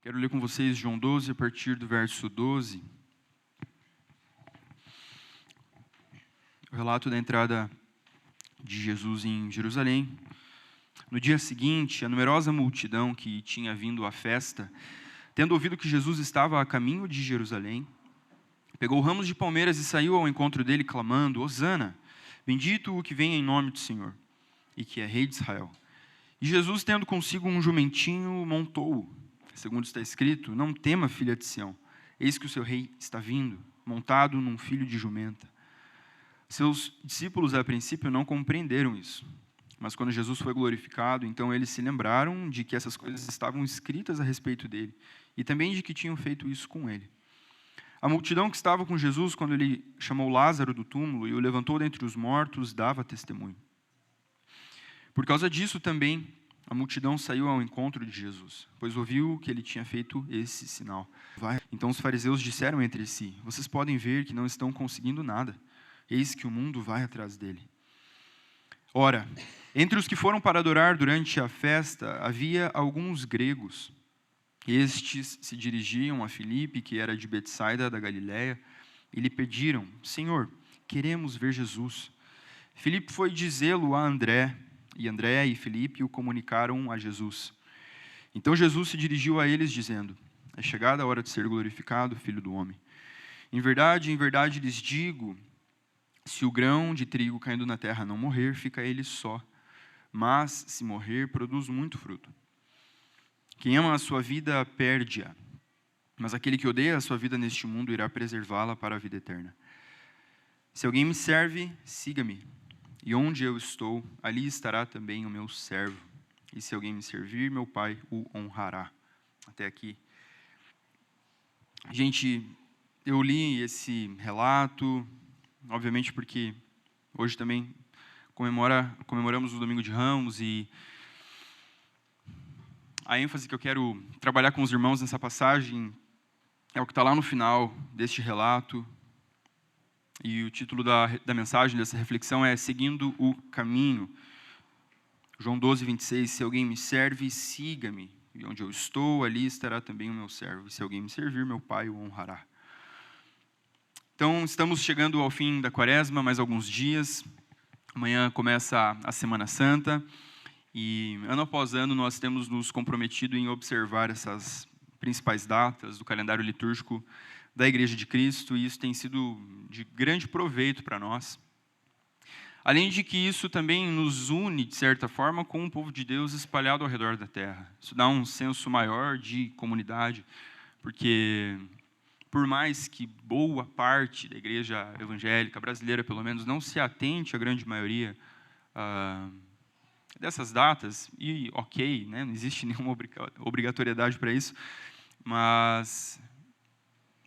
Quero ler com vocês João 12, a partir do verso 12. O relato da entrada de Jesus em Jerusalém. No dia seguinte, a numerosa multidão que tinha vindo à festa, tendo ouvido que Jesus estava a caminho de Jerusalém, pegou ramos de palmeiras e saiu ao encontro dele, clamando: Hosana, bendito o que vem em nome do Senhor, e que é rei de Israel. E Jesus, tendo consigo um jumentinho, montou-o. Segundo está escrito: não tema, filha de Sião, eis que o seu rei está vindo, montado num filho de jumenta. Seus discípulos, a princípio, não compreenderam isso. Mas quando Jesus foi glorificado, então eles se lembraram de que essas coisas estavam escritas a respeito dele, e também de que tinham feito isso com ele. A multidão que estava com Jesus, quando ele chamou Lázaro do túmulo e o levantou dentre os mortos, dava testemunho. Por causa disso também, a multidão saiu ao encontro de Jesus, pois ouviu que ele tinha feito esse sinal. Então os fariseus disseram entre si: vocês podem ver que não estão conseguindo nada. Eis que o mundo vai atrás dele. Ora, entre os que foram para adorar durante a festa, havia alguns gregos. Estes se dirigiam a Filipe, que era de Betsaida da Galiléia, e lhe pediram: Senhor, queremos ver Jesus. Filipe foi dizê-lo a André, e André e Filipe o comunicaram a Jesus. Então Jesus se dirigiu a eles, dizendo: é chegada a hora de ser glorificado o Filho do Homem. Em verdade lhes digo, se o grão de trigo caindo na terra não morrer, fica ele só. Mas, se morrer, produz muito fruto. Quem ama a sua vida, perde-a. Mas aquele que odeia a sua vida neste mundo, irá preservá-la para a vida eterna. Se alguém me serve, siga-me. E onde eu estou, ali estará também o meu servo. E se alguém me servir, meu Pai o honrará. Até aqui. Gente, eu li esse relato, obviamente porque hoje também comemoramos o Domingo de Ramos, e a ênfase que eu quero trabalhar com os irmãos nessa passagem é o que está lá no final deste relato. E o título da mensagem, dessa reflexão, é Seguindo o Caminho. João 12, 26, se alguém me serve, siga-me. E onde eu estou, ali estará também o meu servo. E se alguém me servir, meu Pai o honrará. Então, estamos chegando ao fim da quaresma, mais alguns dias. Amanhã começa a Semana Santa. E ano após ano nós temos nos comprometido em observar essas principais datas do calendário litúrgico da Igreja de Cristo, e isso tem sido de grande proveito para nós. Além de que isso também nos une, de certa forma, com o povo de Deus espalhado ao redor da terra. Isso dá um senso maior de comunidade, porque por mais que boa parte da igreja evangélica brasileira, pelo menos, não se atente à grande maioria dessas datas, e ok, né, não existe nenhuma obrigatoriedade para isso, mas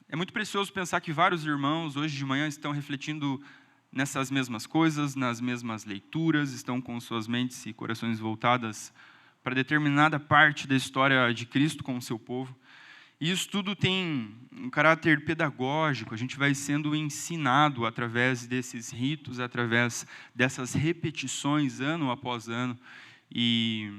é muito precioso pensar que vários irmãos hoje de manhã estão refletindo nessas mesmas coisas, nas mesmas leituras, estão com suas mentes e corações voltadas para determinada parte da história de Cristo com o seu povo. E isso tudo tem um caráter pedagógico, a gente vai sendo ensinado através desses ritos, através dessas repetições, ano após ano. E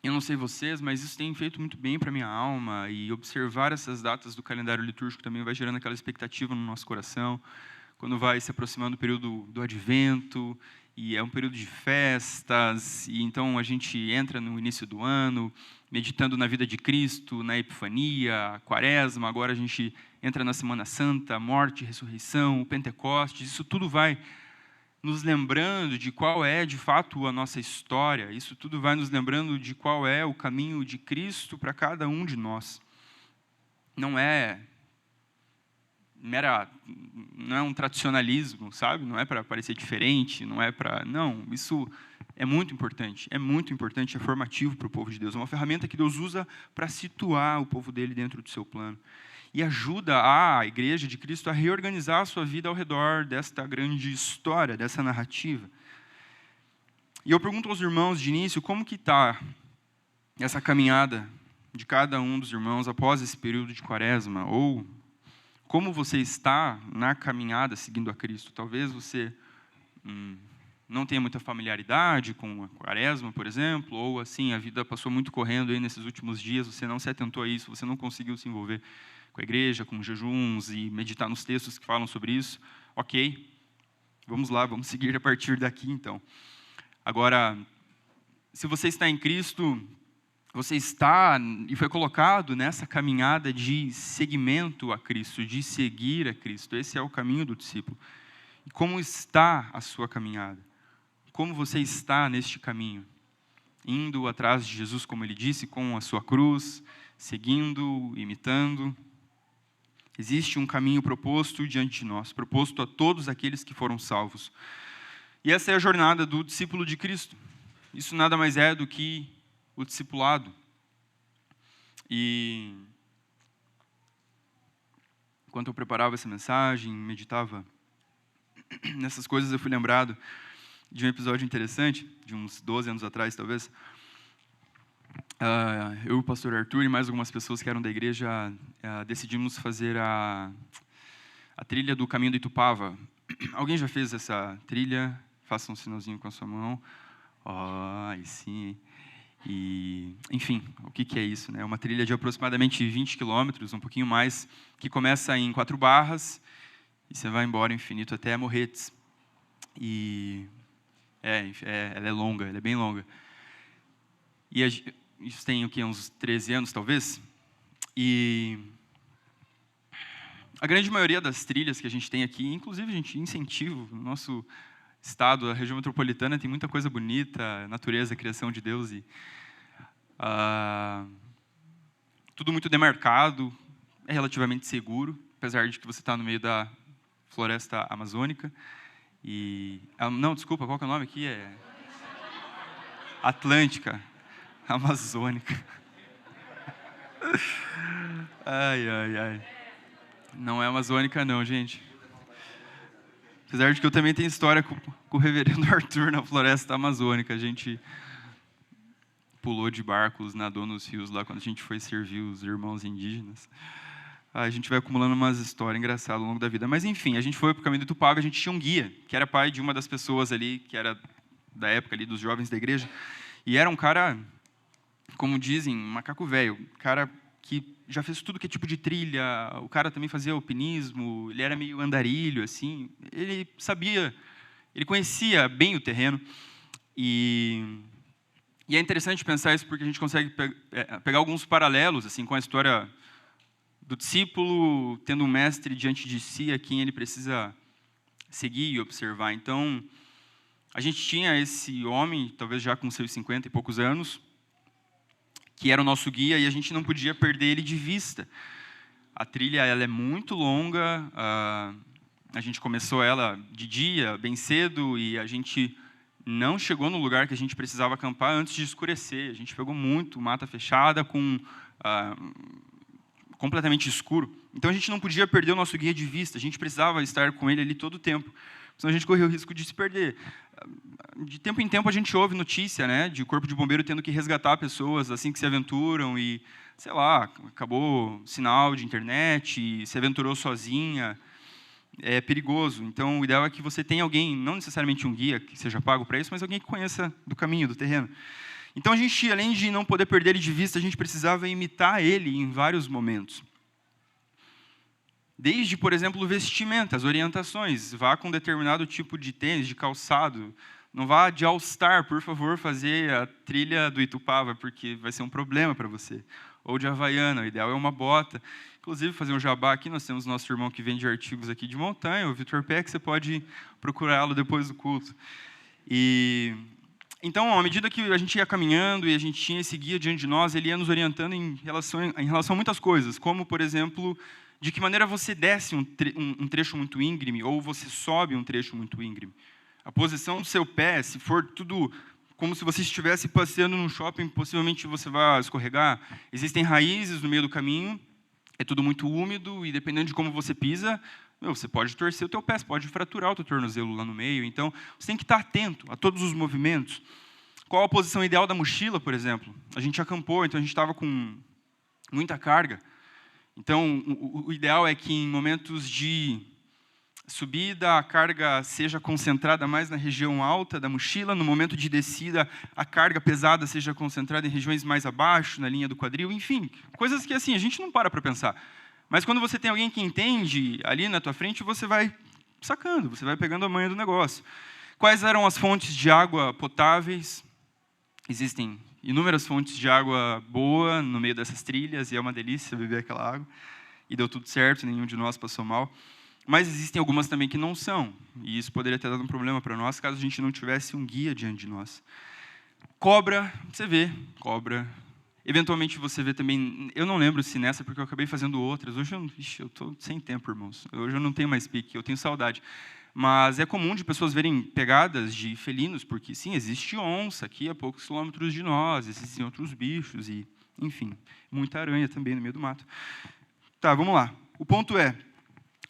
eu não sei vocês, mas isso tem feito muito bem para a minha alma, e observar essas datas do calendário litúrgico também vai gerando aquela expectativa no nosso coração, quando vai se aproximando o período do Advento, e é um período de festas, e então a gente entra no início do ano, meditando na vida de Cristo, na Epifania, a Quaresma, agora a gente entra na Semana Santa, morte, ressurreição, o Pentecostes, isso tudo vai nos lembrando de qual é, de fato, a nossa história, isso tudo vai nos lembrando de qual é o caminho de Cristo para cada um de nós. Não é um tradicionalismo, sabe? Não é para parecer diferente, não, isso é muito importante, é formativo para o povo de Deus, é uma ferramenta que Deus usa para situar o povo dele dentro do seu plano, e ajuda a Igreja de Cristo a reorganizar a sua vida ao redor desta grande história, dessa narrativa. E eu pergunto aos irmãos de início, como que está essa caminhada de cada um dos irmãos após esse período de quaresma, ou como você está na caminhada seguindo a Cristo? Talvez você não tenha muita familiaridade com a Quaresma, por exemplo, ou assim, a vida passou muito correndo aí nesses últimos dias, você não se atentou a isso, você não conseguiu se envolver com a igreja, com jejuns e meditar nos textos que falam sobre isso, ok, vamos lá, vamos seguir a partir daqui, então. Agora, se você está em Cristo, você está e foi colocado nessa caminhada de seguimento a Cristo, de seguir a Cristo. Esse é o caminho do discípulo. E como está a sua caminhada? Como você está neste caminho? Indo atrás de Jesus, como ele disse, com a sua cruz, seguindo, imitando. Existe um caminho proposto diante de nós, proposto a todos aqueles que foram salvos. E essa é a jornada do discípulo de Cristo. Isso nada mais é do que o discipulado. E enquanto eu preparava essa mensagem, meditava nessas coisas, eu fui lembrado de um episódio interessante, de uns 12 anos atrás, talvez. Eu, o pastor Arthur e mais algumas pessoas que eram da igreja, decidimos fazer a trilha do Caminho do Itupava. Alguém já fez essa trilha? Faça um sinalzinho com a sua mão. Aí sim. E, enfim, o que é isso? É uma trilha de aproximadamente 20 quilômetros, um pouquinho mais, que começa em 4 barras e você vai embora infinito até Morretes. E ela é longa, ela é bem longa. E isso tem o quê? Uns 13 anos, talvez? E a grande maioria das trilhas que a gente tem aqui, inclusive a gente incentiva no nosso estado, a região metropolitana, tem muita coisa bonita, natureza, criação de Deus, e tudo muito demarcado, é relativamente seguro, apesar de que você está no meio da floresta amazônica. Não, desculpa, qual que é o nome aqui? Atlântica, amazônica. Ai. Não é amazônica não, gente. Apesar de que eu também tenho história com o reverendo Arthur na floresta amazônica. A gente pulou de barcos, nadou nos rios lá quando a gente foi servir os irmãos indígenas. A gente vai acumulando umas histórias engraçadas ao longo da vida. Mas, enfim, a gente foi para o Caminho do Itupava, a gente tinha um guia, que era pai de uma das pessoas ali, que era da época ali dos jovens da igreja. E era um cara, como dizem, macaco velho, cara que já fez tudo que é tipo de trilha, o cara também fazia alpinismo, ele era meio andarilho, assim, ele sabia, ele conhecia bem o terreno, e é interessante pensar isso porque a gente consegue pegar alguns paralelos assim, com a história do discípulo tendo um mestre diante de si a quem ele precisa seguir e observar. Então, a gente tinha esse homem, talvez já com seus 50 e poucos anos, que era o nosso guia, e a gente não podia perder ele de vista. A trilha ela é muito longa, a gente começou ela de dia, bem cedo, e a gente não chegou no lugar que a gente precisava acampar antes de escurecer. A gente pegou muito mata fechada, completamente escuro. Então, a gente não podia perder o nosso guia de vista, a gente precisava estar com ele ali todo o tempo, senão a gente corria o risco de se perder. De tempo em tempo, a gente ouve notícia, né, de corpo de bombeiro tendo que resgatar pessoas assim que se aventuram e, sei lá, acabou o sinal de internet e se aventurou sozinha. É perigoso. Então, o ideal é que você tenha alguém, não necessariamente um guia que seja pago para isso, mas alguém que conheça do caminho, do terreno. Então, a gente, além de não poder perder ele de vista, a gente precisava imitar ele em vários momentos. Desde, por exemplo, o vestimento, as orientações. Vá com determinado tipo de tênis, de calçado. Não vá de All-Star, por favor, fazer a trilha do Itupava, porque vai ser um problema para você. Ou de Havaiana, o ideal é uma bota. Inclusive, fazer um jabá aqui, nós temos nosso irmão que vende artigos aqui de montanha, o Vitor Peck, você pode procurá-lo depois do culto. Então, à medida que a gente ia caminhando e a gente tinha esse guia diante de nós, ele ia nos orientando em relação a muitas coisas, como, por exemplo, de que maneira você desce um trecho muito íngreme ou você sobe um trecho muito íngreme. A posição do seu pé, se for tudo como se você estivesse passeando num shopping, possivelmente você vai escorregar. Existem raízes no meio do caminho, é tudo muito úmido e dependendo de como você pisa, você pode torcer o teu pé, você pode fraturar o teu tornozelo lá no meio. Então, você tem que estar atento a todos os movimentos. Qual a posição ideal da mochila, por exemplo? A gente acampou, então a gente estava com muita carga. Então, o ideal é que em momentos de subida, a carga seja concentrada mais na região alta da mochila, no momento de descida, a carga pesada seja concentrada em regiões mais abaixo, na linha do quadril, enfim, coisas que assim a gente não para pensar. Mas quando você tem alguém que entende ali na tua frente, você vai sacando, você vai pegando a manha do negócio. Quais eram as fontes de água potáveis? Existem inúmeras fontes de água boa no meio dessas trilhas, e é uma delícia beber aquela água. E deu tudo certo, nenhum de nós passou mal. Mas existem algumas também que não são, e isso poderia ter dado um problema para nós, caso a gente não tivesse um guia diante de nós. Cobra, você vê, cobra. Eventualmente você vê também, eu não lembro se nessa, porque eu acabei fazendo outras. Hoje eu estou sem tempo, irmãos. Hoje eu não tenho mais pique, eu tenho saudade. Mas é comum de pessoas verem pegadas de felinos, porque sim, existe onça aqui a poucos quilômetros de nós, existem outros bichos, e enfim, muita aranha também no meio do mato. Tá, vamos lá. O ponto é,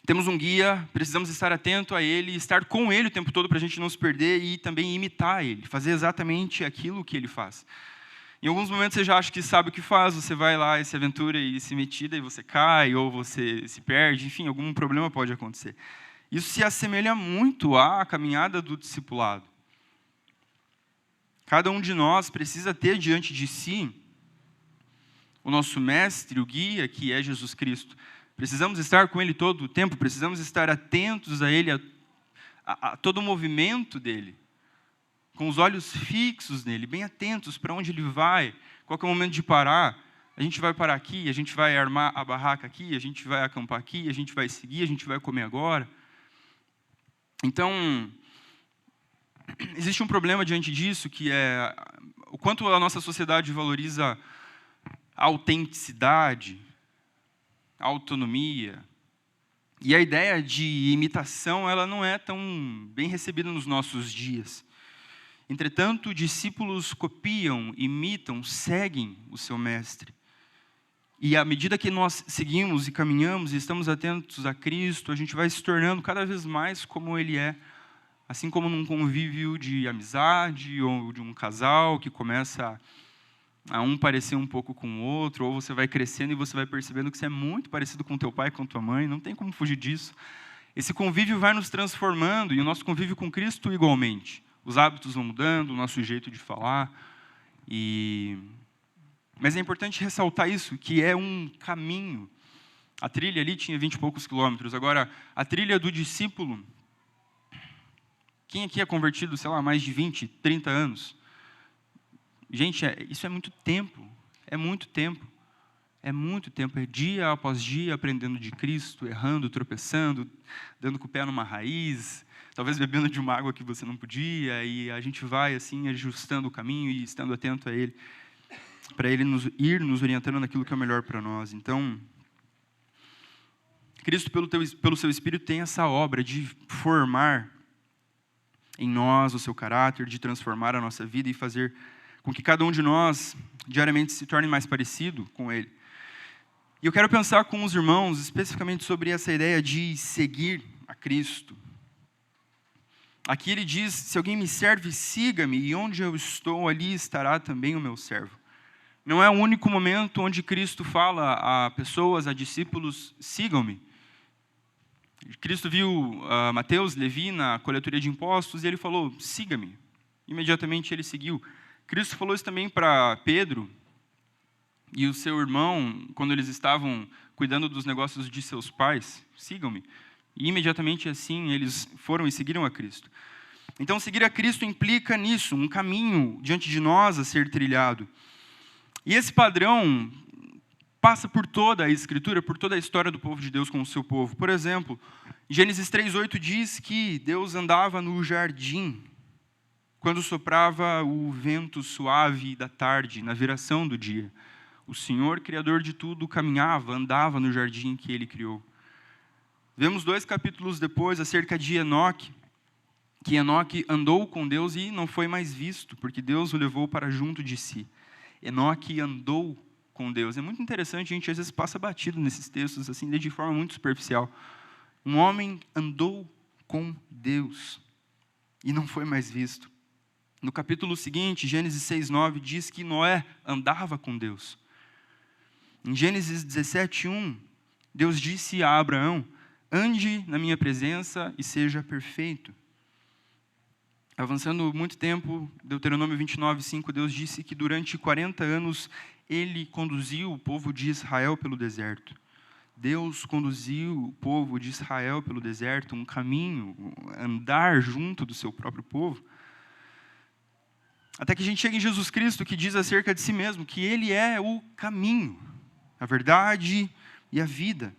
temos um guia, precisamos estar atento a ele, estar com ele o tempo todo para a gente não se perder e também imitar ele, fazer exatamente aquilo que ele faz. Em alguns momentos você já acha que sabe o que faz, você vai lá e se aventura e se metida e você cai ou você se perde, enfim, algum problema pode acontecer. Isso se assemelha muito à caminhada do discipulado. Cada um de nós precisa ter diante de si o nosso mestre, o guia, que é Jesus Cristo. Precisamos estar com ele todo o tempo, precisamos estar atentos a ele, a todo o movimento dele, com os olhos fixos nele, bem atentos para onde ele vai, qual é o momento de parar. A gente vai parar aqui, a gente vai armar a barraca aqui, a gente vai acampar aqui, a gente vai seguir, a gente vai comer agora. Então, existe um problema diante disso, que é o quanto a nossa sociedade valoriza a autenticidade, a autonomia. E a ideia de imitação, ela não é tão bem recebida nos nossos dias. Entretanto, discípulos copiam, imitam, seguem o seu mestre. E à medida que nós seguimos e caminhamos e estamos atentos a Cristo, a gente vai se tornando cada vez mais como Ele é. Assim como num convívio de amizade ou de um casal que começa a um parecer um pouco com o outro, ou você vai crescendo e você vai percebendo que você é muito parecido com teu pai, com tua mãe, não tem como fugir disso. Esse convívio vai nos transformando, e o nosso convívio com Cristo igualmente. Os hábitos vão mudando, o nosso jeito de falar. Mas é importante ressaltar isso, que é um caminho. A trilha ali tinha 20 e poucos quilômetros. Agora, a trilha do discípulo, quem aqui é convertido, sei lá, mais de 20, 30 anos? Gente, isso é muito tempo, é muito tempo, é muito tempo, é dia após dia aprendendo de Cristo, errando, tropeçando, dando com o pé numa raiz, talvez bebendo de uma água que você não podia, e a gente vai assim ajustando o caminho e estando atento a Ele, para Ele ir nos orientando naquilo que é o melhor para nós. Então, Cristo, pelo seu Espírito, tem essa obra de formar em nós o seu caráter, de transformar a nossa vida e fazer com que cada um de nós diariamente se torne mais parecido com Ele. E eu quero pensar com os irmãos especificamente sobre essa ideia de seguir a Cristo. Aqui ele diz, se alguém me serve, siga-me, e onde eu estou, ali estará também o meu servo. Não é o único momento onde Cristo fala a pessoas, a discípulos, sigam-me. Cristo viu Mateus, Levi na coletoria de impostos, e ele falou, siga-me. Imediatamente ele seguiu. Cristo falou isso também para Pedro e o seu irmão, quando eles estavam cuidando dos negócios de seus pais, sigam-me. E imediatamente assim eles foram e seguiram a Cristo. Então seguir a Cristo implica nisso, um caminho diante de nós a ser trilhado. E esse padrão passa por toda a Escritura, por toda a história do povo de Deus com o seu povo. Por exemplo, Gênesis 3:8 diz que Deus andava no jardim quando soprava o vento suave da tarde, na viração do dia. O Senhor, Criador de tudo, caminhava, andava no jardim que Ele criou. Vemos 2 capítulos depois, acerca de Enoque, que Enoque andou com Deus e não foi mais visto, porque Deus o levou para junto de si. Enoque andou com Deus. É muito interessante, a gente às vezes passa batido nesses textos, assim, de forma muito superficial. Um homem andou com Deus e não foi mais visto. No capítulo seguinte, Gênesis 6:9, diz que Noé andava com Deus. Em Gênesis 17:1, Deus disse a Abraão, ande na minha presença e seja perfeito. Avançando muito tempo, Deuteronômio 29:5, Deus disse que durante 40 anos Ele conduziu o povo de Israel pelo deserto. Deus conduziu o povo de Israel pelo deserto, um caminho, andar junto do seu próprio povo. Até que a gente chega em Jesus Cristo, que diz acerca de si mesmo, que Ele é o caminho, a verdade e a vida.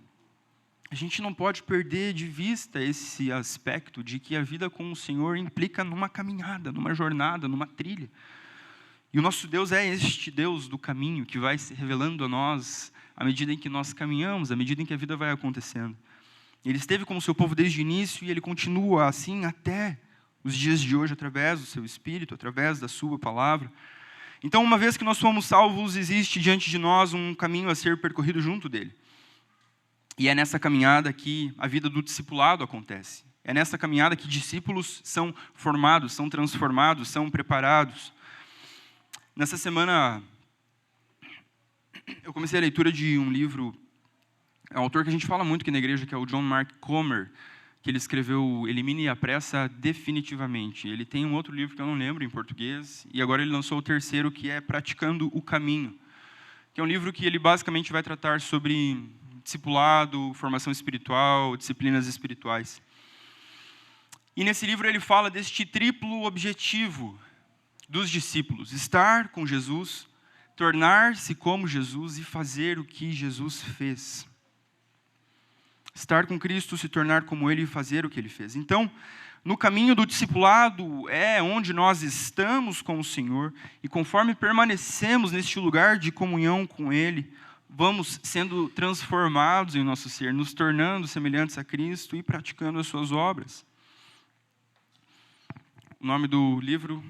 A gente não pode perder de vista esse aspecto de que a vida com o Senhor implica numa caminhada, numa jornada, numa trilha. E o nosso Deus é este Deus do caminho, que vai se revelando a nós à medida em que nós caminhamos, à medida em que a vida vai acontecendo. Ele esteve com o seu povo desde o início e Ele continua assim até os dias de hoje, através do seu Espírito, através da sua palavra. Então, uma vez que nós somos salvos, existe diante de nós um caminho a ser percorrido junto dele. E é nessa caminhada que a vida do discipulado acontece. É nessa caminhada que discípulos são formados, são transformados, são preparados. Nessa semana, eu comecei a leitura de um livro, é um autor que a gente fala muito aqui na igreja, que é o John Mark Comer, que ele escreveu Elimine a Pressa Definitivamente. Ele tem um outro livro que eu não lembro em português, e agora ele lançou o terceiro, que é Praticando o Caminho, que é um livro que ele basicamente vai tratar sobre discipulado, formação espiritual, disciplinas espirituais. E nesse livro ele fala deste triplo objetivo dos discípulos: estar com Jesus, tornar-se como Jesus e fazer o que Jesus fez. Estar com Cristo, se tornar como Ele e fazer o que Ele fez. Então, no caminho do discipulado é onde nós estamos com o Senhor, e conforme permanecemos neste lugar de comunhão com Ele, vamos sendo transformados em nosso ser, nos tornando semelhantes a Cristo e praticando as suas obras. O nome do livro,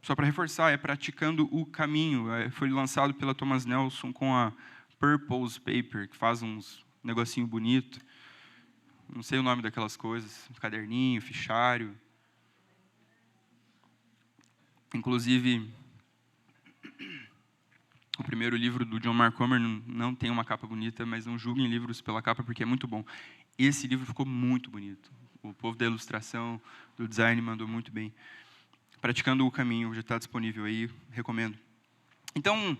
só para reforçar, é Praticando o Caminho. Foi lançado pela Thomas Nelson com a Purpose Paper, que faz uns negocinho bonito. Não sei o nome daquelas coisas, caderninho, fichário. Inclusive, o primeiro livro do John Mark Comer não tem uma capa bonita, mas não julguem livros pela capa, porque é muito bom. Esse livro ficou muito bonito. O povo da ilustração, do design, mandou muito bem. Praticando o Caminho, já está disponível aí, recomendo. Então,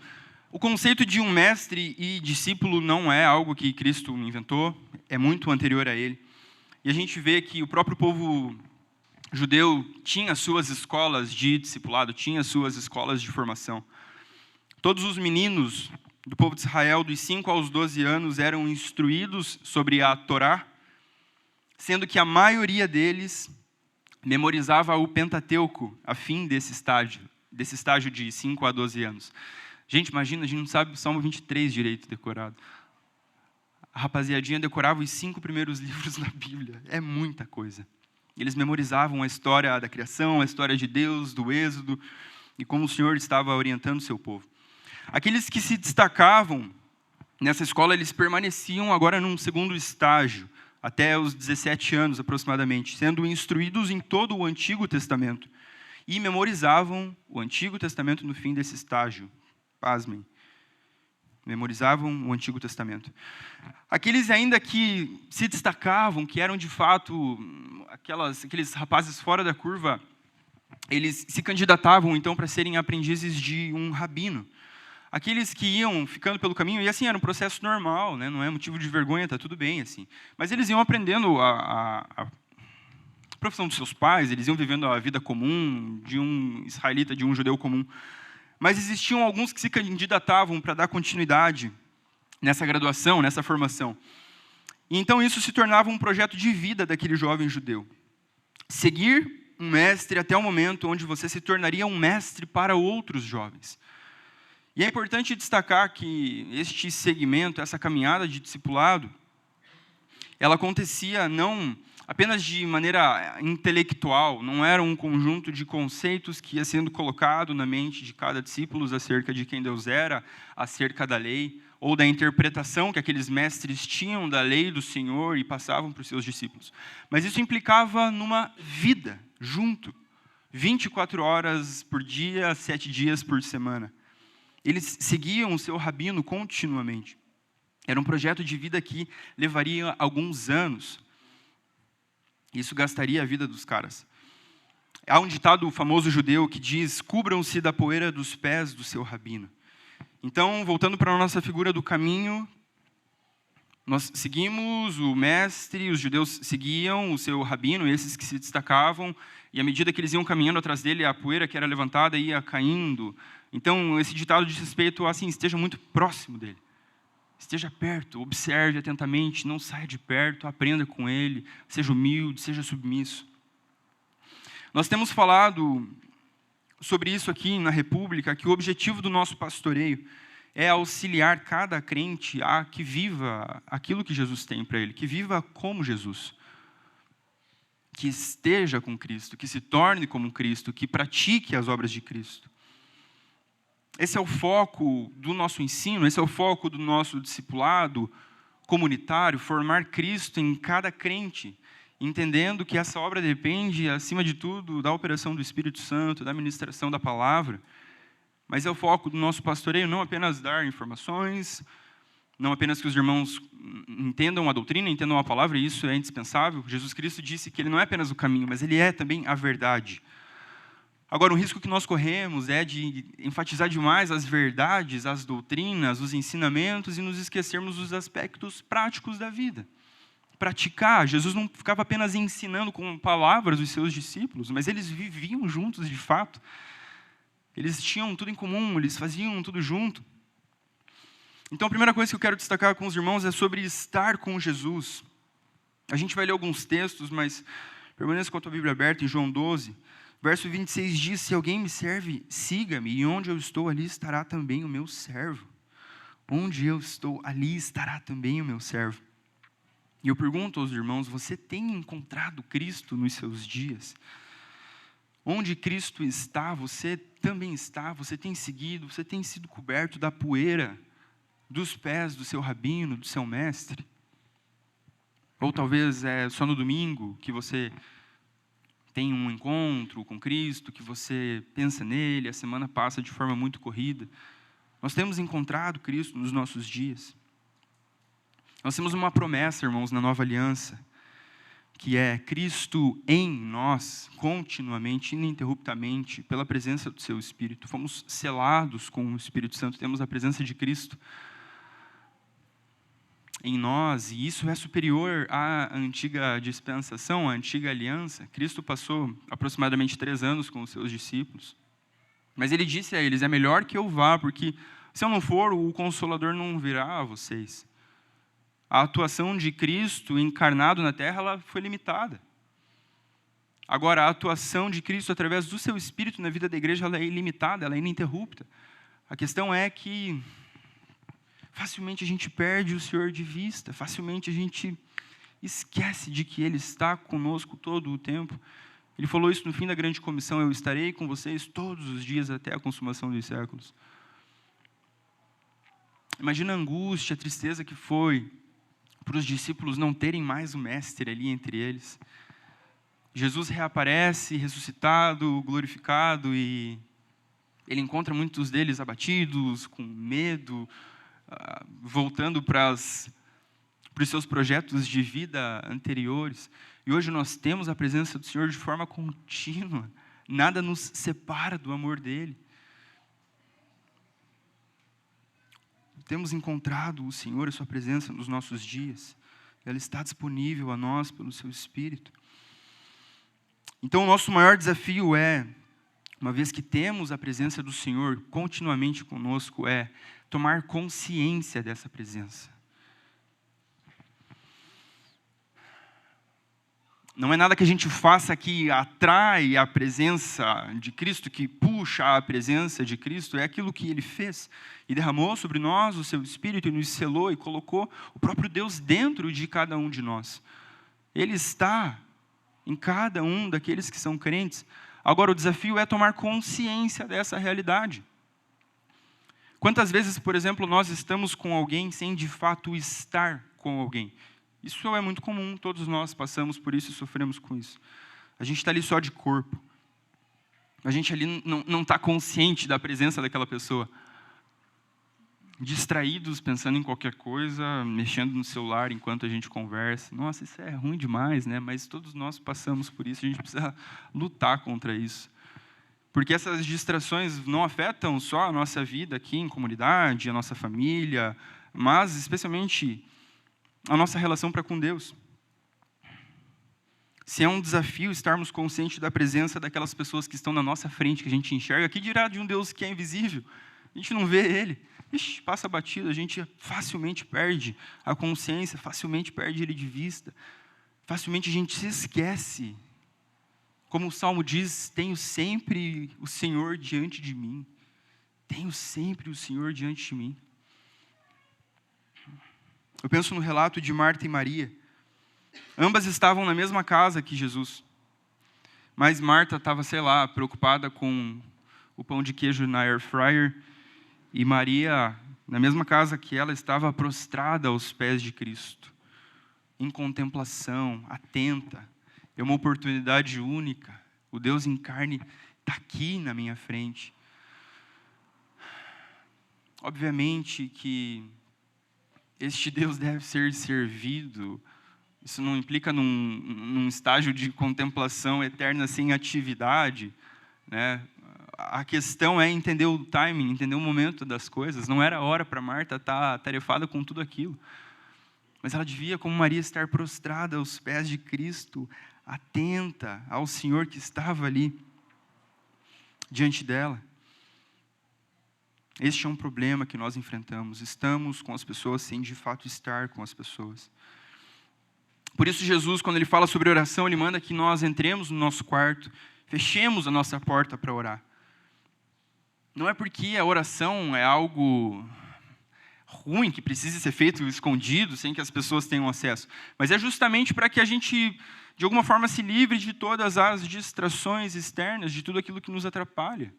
o conceito de um mestre e discípulo não é algo que Cristo inventou, é muito anterior a ele. E a gente vê que o próprio povo judeu tinha suas escolas de discipulado, tinha suas escolas de formação. Todos os meninos do povo de Israel, dos 5 aos 12 anos, eram instruídos sobre a Torá, sendo que a maioria deles memorizava o Pentateuco a fim desse estágio de 5 a 12 anos. Gente, imagina, a gente não sabe o Salmo 23 direito decorado. A rapaziadinha decorava os 5 primeiros livros da Bíblia. É muita coisa. Eles memorizavam a história da criação, a história de Deus, do Êxodo, e como o Senhor estava orientando o seu povo. Aqueles que se destacavam nessa escola, eles permaneciam agora num segundo estágio, até os 17 anos aproximadamente, sendo instruídos em todo o Antigo Testamento. E memorizavam o Antigo Testamento no fim desse estágio. Pasmem. Memorizavam o Antigo Testamento. Aqueles ainda que se destacavam, que eram de fato aqueles rapazes fora da curva, eles se candidatavam então para serem aprendizes de um rabino. Aqueles que iam ficando pelo caminho, e assim, era um processo normal, né? Não é motivo de vergonha, está tudo bem, assim. Mas eles iam aprendendo a profissão dos seus pais, eles iam vivendo a vida comum de um israelita, de um judeu comum. Mas existiam alguns que se candidatavam para dar continuidade nessa graduação, nessa formação. E então isso se tornava um projeto de vida daquele jovem judeu. Seguir um mestre até o momento onde você se tornaria um mestre para outros jovens. E é importante destacar que este segmento, essa caminhada de discipulado, ela acontecia não apenas de maneira intelectual, não era um conjunto de conceitos que ia sendo colocado na mente de cada discípulo acerca de quem Deus era, acerca da lei, ou da interpretação que aqueles mestres tinham da lei do Senhor e passavam para os seus discípulos. Mas isso implicava numa vida junto, 24 horas por dia, 7 dias por semana. Eles seguiam o seu rabino continuamente. Era um projeto de vida que levaria alguns anos. Isso gastaria a vida dos caras. Há um ditado famoso judeu que diz: cubram-se da poeira dos pés do seu rabino. Então, voltando para a nossa figura do caminho, nós seguimos o mestre, os judeus seguiam o seu rabino, esses que se destacavam, e à medida que eles iam caminhando atrás dele, a poeira que era levantada ia caindo. Então, esse ditado diz respeito a, assim, esteja muito próximo dele. Esteja perto, observe atentamente, não saia de perto, aprenda com ele, seja humilde, seja submisso. Nós temos falado sobre isso aqui na República, que o objetivo do nosso pastoreio é auxiliar cada crente a que viva aquilo que Jesus tem para ele, que viva como Jesus, que esteja com Cristo, que se torne como Cristo, que pratique as obras de Cristo. Esse é o foco do nosso ensino, esse é o foco do nosso discipulado comunitário, formar Cristo em cada crente, entendendo que essa obra depende, acima de tudo, da operação do Espírito Santo, da ministração da palavra. Mas é o foco do nosso pastoreio não apenas dar informações, não apenas que os irmãos entendam a doutrina, entendam a palavra, e isso é indispensável. Jesus Cristo disse que ele não é apenas o caminho, mas ele é também a verdade. Agora, o risco que nós corremos é de enfatizar demais as verdades, as doutrinas, os ensinamentos e nos esquecermos dos aspectos práticos da vida. Praticar. Jesus não ficava apenas ensinando com palavras os seus discípulos, mas eles viviam juntos de fato. Eles tinham tudo em comum, eles faziam tudo junto. Então, a primeira coisa que eu quero destacar com os irmãos é sobre estar com Jesus. A gente vai ler alguns textos, mas permaneça com a tua Bíblia aberta em João 12. Verso 26 diz: se alguém me serve, siga-me, e onde eu estou, ali estará também o meu servo. Onde eu estou, ali estará também o meu servo. E eu pergunto aos irmãos, você tem encontrado Cristo nos seus dias? Onde Cristo está, você também está, você tem seguido, você tem sido coberto da poeira dos pés do seu rabino, do seu mestre? Ou talvez é só no domingo que você tem um encontro com Cristo, que você pensa nele, a semana passa de forma muito corrida. Nós temos encontrado Cristo nos nossos dias. Nós temos uma promessa, irmãos, na nova aliança, que é Cristo em nós, continuamente, ininterruptamente, pela presença do seu Espírito. Fomos selados com o Espírito Santo, temos a presença de Cristo em nós, e isso é superior à antiga dispensação, à antiga aliança. Cristo passou aproximadamente 3 anos com os seus discípulos, mas ele disse a eles: é melhor que eu vá, porque se eu não for, o Consolador não virá a vocês. A atuação de Cristo encarnado na terra, ela foi limitada. Agora, a atuação de Cristo através do seu Espírito na vida da igreja, ela é ilimitada, ela é ininterrupta. A questão é que facilmente a gente perde o Senhor de vista, facilmente a gente esquece de que Ele está conosco todo o tempo. Ele falou isso no fim da grande comissão: eu estarei com vocês todos os dias até a consumação dos séculos. Imagina a angústia, a tristeza que foi para os discípulos não terem mais o mestre ali entre eles. Jesus reaparece, ressuscitado, glorificado, e ele encontra muitos deles abatidos, com medo, voltando para os seus projetos de vida anteriores. E hoje nós temos a presença do Senhor de forma contínua. Nada nos separa do amor dele. Temos encontrado o Senhor, a sua presença nos nossos dias. Ela está disponível a nós pelo seu Espírito. Então, o nosso maior desafio é, uma vez que temos a presença do Senhor continuamente conosco, é tomar consciência dessa presença. Não é nada que a gente faça que atrai a presença de Cristo, que puxa a presença de Cristo, é aquilo que Ele fez e derramou sobre nós o seu Espírito e nos selou e colocou o próprio Deus dentro de cada um de nós. Ele está em cada um daqueles que são crentes. Agora, o desafio é tomar consciência dessa realidade. Quantas vezes, por exemplo, nós estamos com alguém sem de fato estar com alguém? Isso é muito comum, todos nós passamos por isso e sofremos com isso. A gente está ali só de corpo. A gente ali não está consciente da presença daquela pessoa. distraídos, pensando em qualquer coisa, mexendo no celular enquanto a gente conversa. Nossa, isso é ruim demais, né? Mas todos nós passamos por isso, a gente precisa lutar contra isso. Porque essas distrações não afetam só a nossa vida aqui em comunidade, a nossa família, mas especialmente a nossa relação para com Deus. Se é um desafio estarmos conscientes da presença daquelas pessoas que estão na nossa frente, que a gente enxerga, que dirá de um Deus que é invisível? A gente não vê Ele. Ixi, passa batido, a gente facilmente perde a consciência, facilmente perde Ele de vista. Facilmente a gente se esquece. Como o Salmo diz, tenho sempre o Senhor diante de mim. Tenho sempre o Senhor diante de mim. Eu penso no relato de Marta e Maria. Ambas estavam na mesma casa que Jesus. Mas Marta estava, preocupada com o pão de queijo na air fryer. E Maria, na mesma casa que ela, estava prostrada aos pés de Cristo. Em contemplação, atenta. É uma oportunidade única. O Deus em carne está aqui na minha frente. Obviamente que este Deus deve ser servido. Isso não implica num estágio de contemplação eterna sem atividade, né? A questão é entender o timing, entender o momento das coisas. Não era hora para Marta estar atarefada com tudo aquilo. Mas ela devia, como Maria, estar prostrada aos pés de Cristo, atenta ao Senhor que estava ali diante dela. Este é um problema que nós enfrentamos. Estamos com as pessoas sem de fato estar com as pessoas. Por isso Jesus, quando Ele fala sobre oração, Ele manda que nós entremos no nosso quarto, fechemos a nossa porta para orar. Não é porque a oração é algo ruim, que precise ser feito escondido, sem que as pessoas tenham acesso. Mas é justamente para que a gente, de alguma forma, se livre de todas as distrações externas, de tudo aquilo que nos atrapalha.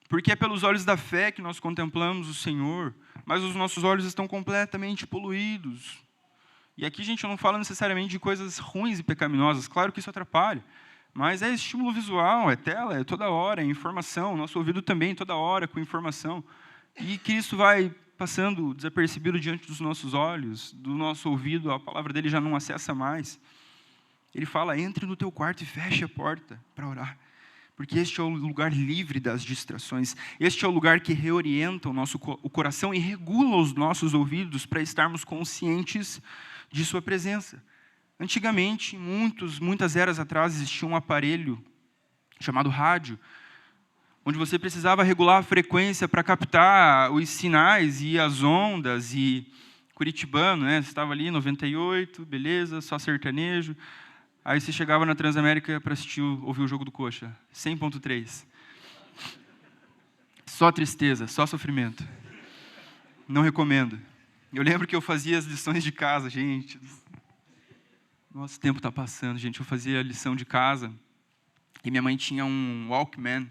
Porque é pelos olhos da fé que nós contemplamos o Senhor, mas os nossos olhos estão completamente poluídos. E aqui, gente, eu não falo necessariamente de coisas ruins e pecaminosas, claro que isso atrapalha. Mas é estímulo visual, é tela, é toda hora, é informação. Nosso ouvido também, toda hora, com informação. E que isso vai passando desapercebido diante dos nossos olhos, do nosso ouvido, a palavra dele já não acessa mais. Ele fala, entre no teu quarto e feche a porta para orar. Porque este é o lugar livre das distrações. Este é o lugar que reorienta o coração e regula os nossos ouvidos para estarmos conscientes de sua presença. Antigamente, muitas eras atrás, existia um aparelho chamado rádio, onde você precisava regular a frequência para captar os sinais e as ondas, e curitibano, né? Você estava ali, 98, beleza, só sertanejo. Aí você chegava na Transamérica para ouvir o jogo do Coxa, 100.3. Só tristeza, só sofrimento. Não recomendo. Eu lembro que eu fazia as lições de casa, gente. Nosso tempo está passando, gente. Eu fazia a lição de casa e minha mãe tinha um Walkman.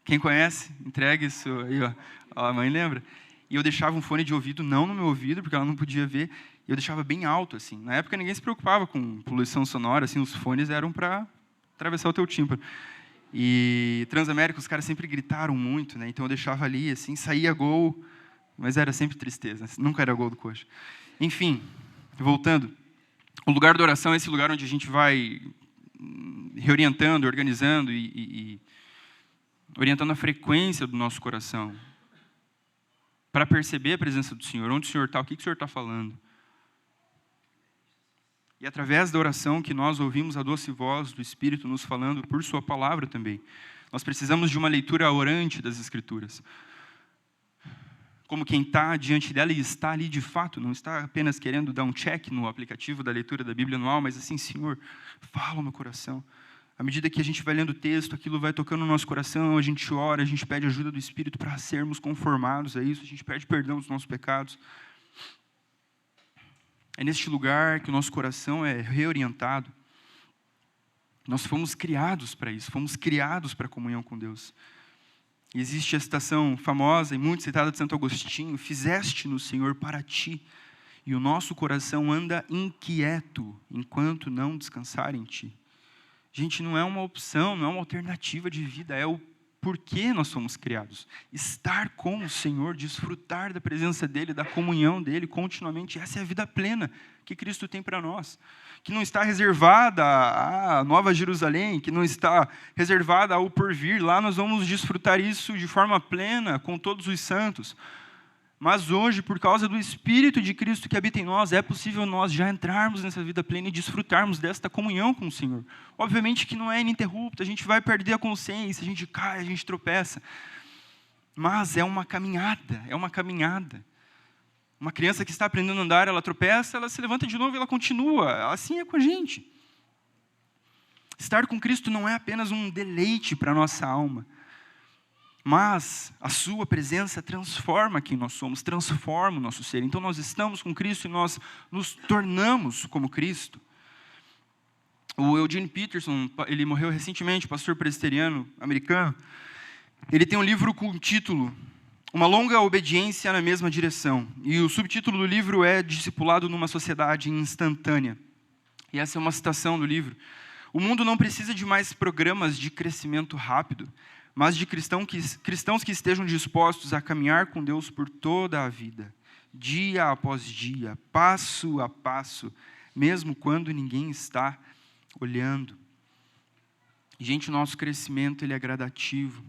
Quem conhece? Entrega isso aí, ó. A mãe lembra? E eu deixava um fone de ouvido, não no meu ouvido, porque ela não podia ver. E eu deixava bem alto, assim. Na época, ninguém se preocupava com poluição sonora, assim. Os fones eram para atravessar o teu tímpano. E Transamérica, os caras sempre gritaram muito, né? Então eu deixava ali, assim, saía gol, mas era sempre tristeza. Nunca era gol do Coxa. Enfim, voltando. O lugar da oração é esse lugar onde a gente vai reorientando, organizando e orientando a frequência do nosso coração para perceber a presença do Senhor, onde o Senhor está, o que o Senhor está falando. E através da oração que nós ouvimos a doce voz do Espírito nos falando por sua palavra também. Nós precisamos de uma leitura orante das Escrituras. Como quem está diante dela e está ali de fato, não está apenas querendo dar um check no aplicativo da leitura da Bíblia anual, mas assim, Senhor, fala no coração. À medida que a gente vai lendo o texto, aquilo vai tocando no nosso coração, a gente ora, a gente pede ajuda do Espírito para sermos conformados a isso, a gente pede perdão dos nossos pecados. É neste lugar que o nosso coração é reorientado. Nós fomos criados para isso, fomos criados para a comunhão com Deus. E existe a citação famosa e muito citada de Santo Agostinho, fizeste-nos, Senhor, para ti, e o nosso coração anda inquieto, enquanto não descansar em ti. Gente, não é uma opção, não é uma alternativa de vida, é o por que nós somos criados. Estar com o Senhor, desfrutar da presença dEle, da comunhão dEle continuamente. Essa é a vida plena que Cristo tem para nós. Que não está reservada à Nova Jerusalém, que não está reservada ao porvir. Lá nós vamos desfrutar isso de forma plena, com todos os santos. Mas hoje, por causa do Espírito de Cristo que habita em nós, é possível nós já entrarmos nessa vida plena e desfrutarmos desta comunhão com o Senhor. Obviamente que não é ininterrupta, a gente vai perder a consciência, a gente cai, a gente tropeça. Mas é uma caminhada, é uma caminhada. Uma criança que está aprendendo a andar, ela tropeça, ela se levanta de novo e ela continua. Assim é com a gente. Estar com Cristo não é apenas um deleite para a nossa alma, mas a sua presença transforma quem nós somos, transforma o nosso ser. Então nós estamos com Cristo e nós nos tornamos como Cristo. O Eugene Peterson, ele morreu recentemente, pastor presbiteriano americano. Ele tem um livro com o título Uma Longa Obediência na Mesma Direção. E o subtítulo do livro é Discipulado numa Sociedade Instantânea. E essa é uma citação do livro. O mundo não precisa de mais programas de crescimento rápido, mas de cristãos que estejam dispostos a caminhar com Deus por toda a vida, dia após dia, passo a passo, mesmo quando ninguém está olhando. Gente, o nosso crescimento ele é gradativo,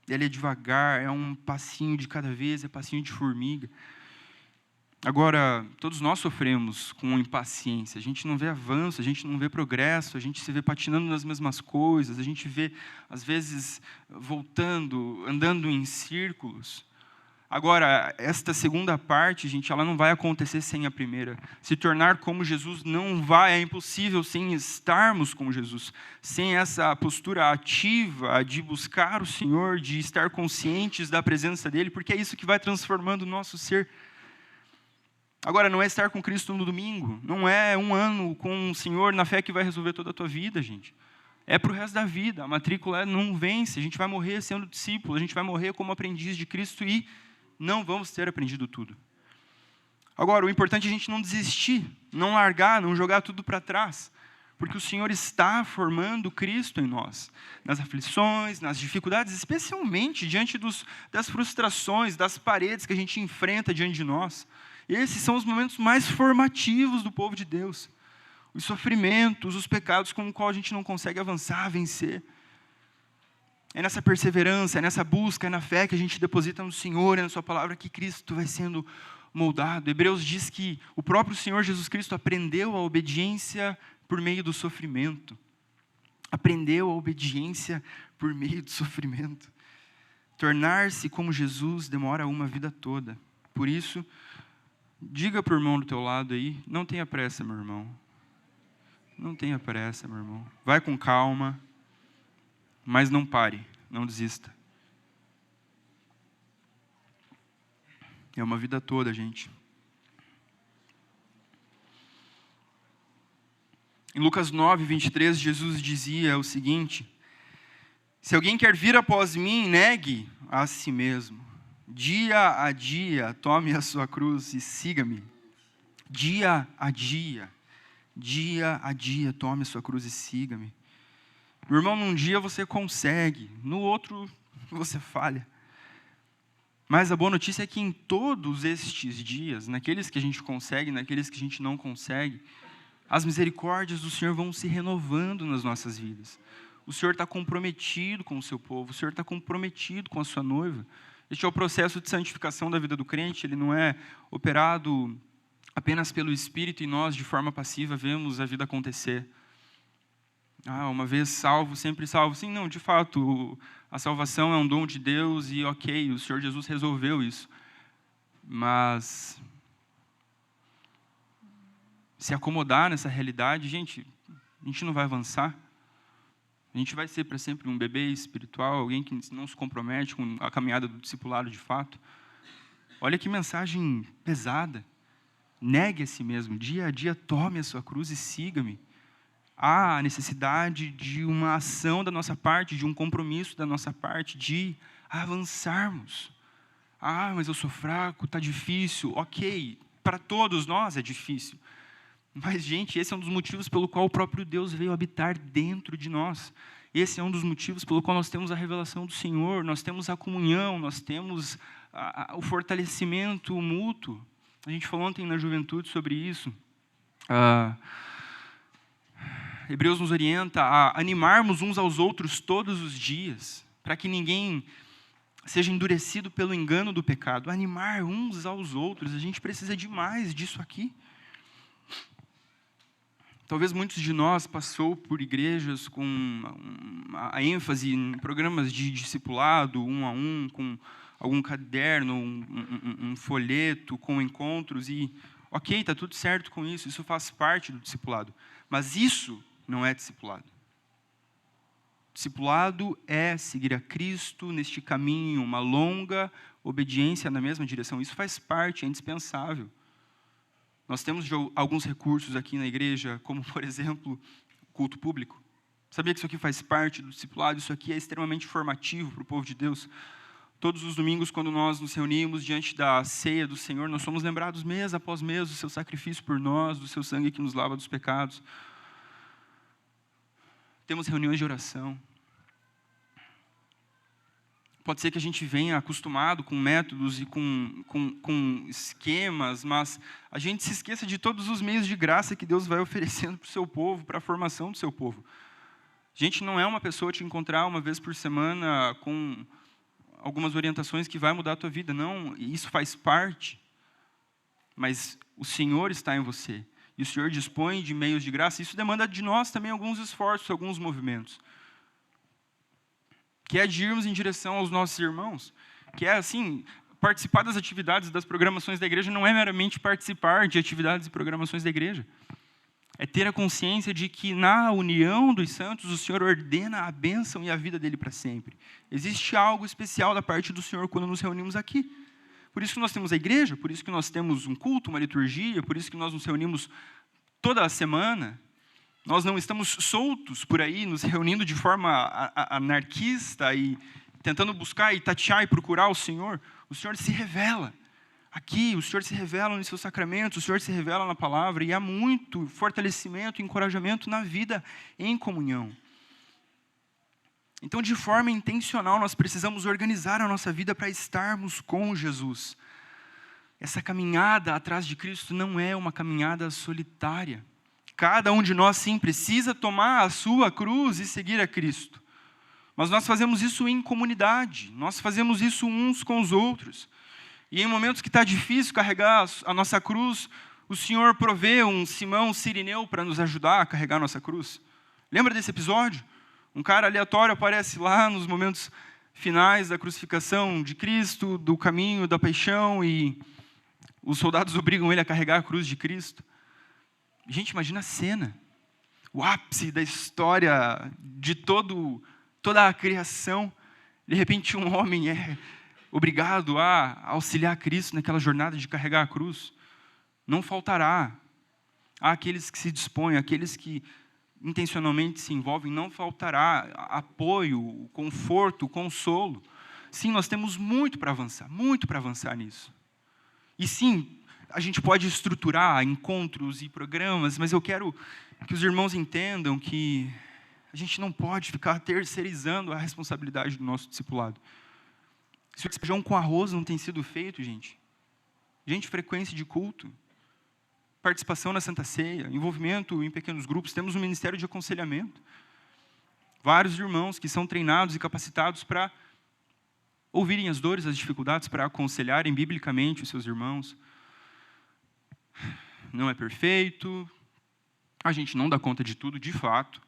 ele é devagar, é um passinho de cada vez, é passinho de formiga. Agora, todos nós sofremos com impaciência, a gente não vê avanço, a gente não vê progresso, a gente se vê patinando nas mesmas coisas, a gente vê, às vezes, voltando, andando em círculos. Agora, esta segunda parte, gente, ela não vai acontecer sem a primeira. Se tornar como Jesus é impossível sem estarmos como Jesus, sem essa postura ativa de buscar o Senhor, de estar conscientes da presença dEle, porque é isso que vai transformando o nosso ser. Agora, não é estar com Cristo no domingo, não é um ano com o Senhor na fé que vai resolver toda a tua vida, gente. É para o resto da vida, a matrícula não vence, a gente vai morrer sendo discípulo, a gente vai morrer como aprendiz de Cristo e não vamos ter aprendido tudo. Agora, o importante é a gente não desistir, não largar, não jogar tudo para trás, porque o Senhor está formando Cristo em nós, nas aflições, nas dificuldades, especialmente diante das frustrações, das paredes que a gente enfrenta diante de nós. Esses são os momentos mais formativos do povo de Deus. Os sofrimentos, os pecados com os quais a gente não consegue avançar, vencer. É nessa perseverança, é nessa busca, é na fé que a gente deposita no Senhor e na sua palavra que Cristo vai sendo moldado. Hebreus diz que o próprio Senhor Jesus Cristo aprendeu a obediência por meio do sofrimento. Aprendeu a obediência por meio do sofrimento. Tornar-se como Jesus demora uma vida toda. Por isso, diga para o irmão do teu lado aí, não tenha pressa, meu irmão. Não tenha pressa, meu irmão. Vai com calma, mas não pare, não desista. É uma vida toda, gente. Em Lucas 9, 23, Jesus dizia o seguinte: se alguém quer vir após mim, negue a si mesmo. Dia a dia, tome a sua cruz e siga-me. Dia a dia, tome a sua cruz e siga-me. Meu irmão, num dia você consegue, no outro você falha. Mas a boa notícia é que em todos estes dias, naqueles que a gente consegue, naqueles que a gente não consegue, as misericórdias do Senhor vão se renovando nas nossas vidas. O Senhor está comprometido com o seu povo, o Senhor está comprometido com a sua noiva. Este é o processo de santificação da vida do crente, ele não é operado apenas pelo Espírito e nós, de forma passiva, vemos a vida acontecer. Uma vez salvo, sempre salvo. Sim, não, de fato, a salvação é um dom de Deus e ok, o Senhor Jesus resolveu isso. Mas se acomodar nessa realidade, gente, a gente não vai avançar. A gente vai ser para sempre um bebê espiritual, alguém que não se compromete com a caminhada do discipulado de fato. Olha que mensagem pesada. Negue a si mesmo, dia a dia tome a sua cruz e siga-me. Há a necessidade de uma ação da nossa parte, de um compromisso da nossa parte, de avançarmos. Mas eu sou fraco, está difícil. Ok, para todos nós é difícil. Mas, gente, esse é um dos motivos pelo qual o próprio Deus veio habitar dentro de nós. Esse é um dos motivos pelo qual nós temos a revelação do Senhor, nós temos a comunhão, nós temos o fortalecimento mútuo. A gente falou ontem na juventude sobre isso. Hebreus nos orienta a animarmos uns aos outros todos os dias, para que ninguém seja endurecido pelo engano do pecado. Animar uns aos outros, a gente precisa demais disso aqui. Talvez muitos de nós passou por igrejas com a ênfase em programas de discipulado, 1 a 1, com algum caderno, um folheto, com encontros, e ok, está tudo certo com isso, isso faz parte do discipulado. Mas isso não é discipulado. Discipulado é seguir a Cristo neste caminho, uma longa obediência na mesma direção. Isso faz parte, é indispensável. Nós temos alguns recursos aqui na igreja, como, por exemplo, culto público. Sabia que isso aqui faz parte do discipulado? Isso aqui é extremamente formativo para o povo de Deus. Todos os domingos, quando nós nos reunimos diante da ceia do Senhor, nós somos lembrados mês após mês do seu sacrifício por nós, do seu sangue que nos lava dos pecados. Temos reuniões de oração. Pode ser que a gente venha acostumado com métodos e com esquemas, mas a gente se esqueça de todos os meios de graça que Deus vai oferecendo para o seu povo, para a formação do seu povo. A gente não é uma pessoa te encontrar uma vez por semana com algumas orientações que vai mudar a tua vida. Não, isso faz parte. Mas o Senhor está em você. E o Senhor dispõe de meios de graça. Isso demanda de nós também alguns esforços, alguns movimentos. Que é de irmos em direção aos nossos irmãos. Que é, assim, participar das atividades, das programações da igreja não é meramente participar de atividades e programações da igreja. É ter a consciência de que na união dos santos, o Senhor ordena a bênção e a vida dele para sempre. Existe algo especial da parte do Senhor quando nos reunimos aqui. Por isso que nós temos a igreja, por isso que nós temos um culto, uma liturgia, por isso que nós nos reunimos toda a semana. Nós não estamos soltos por aí, nos reunindo de forma anarquista e tentando buscar e tatear e procurar o Senhor. O Senhor se revela aqui, o Senhor se revela nos seus sacramentos, o Senhor se revela na palavra, e há muito fortalecimento e encorajamento na vida em comunhão. Então, de forma intencional, nós precisamos organizar a nossa vida para estarmos com Jesus. Essa caminhada atrás de Cristo não é uma caminhada solitária. Cada um de nós, sim, precisa tomar a sua cruz e seguir a Cristo. Mas nós fazemos isso em comunidade, nós fazemos isso uns com os outros. E em momentos que está difícil carregar a nossa cruz, o Senhor provê um Simão Cirineu para nos ajudar a carregar a nossa cruz. Lembra desse episódio? Um cara aleatório aparece lá nos momentos finais da crucificação de Cristo, do caminho, da paixão, e os soldados obrigam ele a carregar a cruz de Cristo. Gente, imagina a cena, o ápice da história de toda a criação. De repente, um homem é obrigado a auxiliar Cristo naquela jornada de carregar a cruz. Não faltará. Há aqueles que se dispõem, aqueles que intencionalmente se envolvem, não faltará apoio, conforto, consolo. Sim, nós temos muito para avançar nisso. E sim, a gente pode estruturar encontros e programas, mas eu quero que os irmãos entendam que a gente não pode ficar terceirizando a responsabilidade do nosso discipulado. Se o feijão com arroz não tem sido feito, gente, frequência de culto, participação na Santa Ceia, envolvimento em pequenos grupos, temos um ministério de aconselhamento. Vários irmãos que são treinados e capacitados para ouvirem as dores, as dificuldades, para aconselharem biblicamente os seus irmãos. Não é perfeito, a gente não dá conta de tudo, de fato,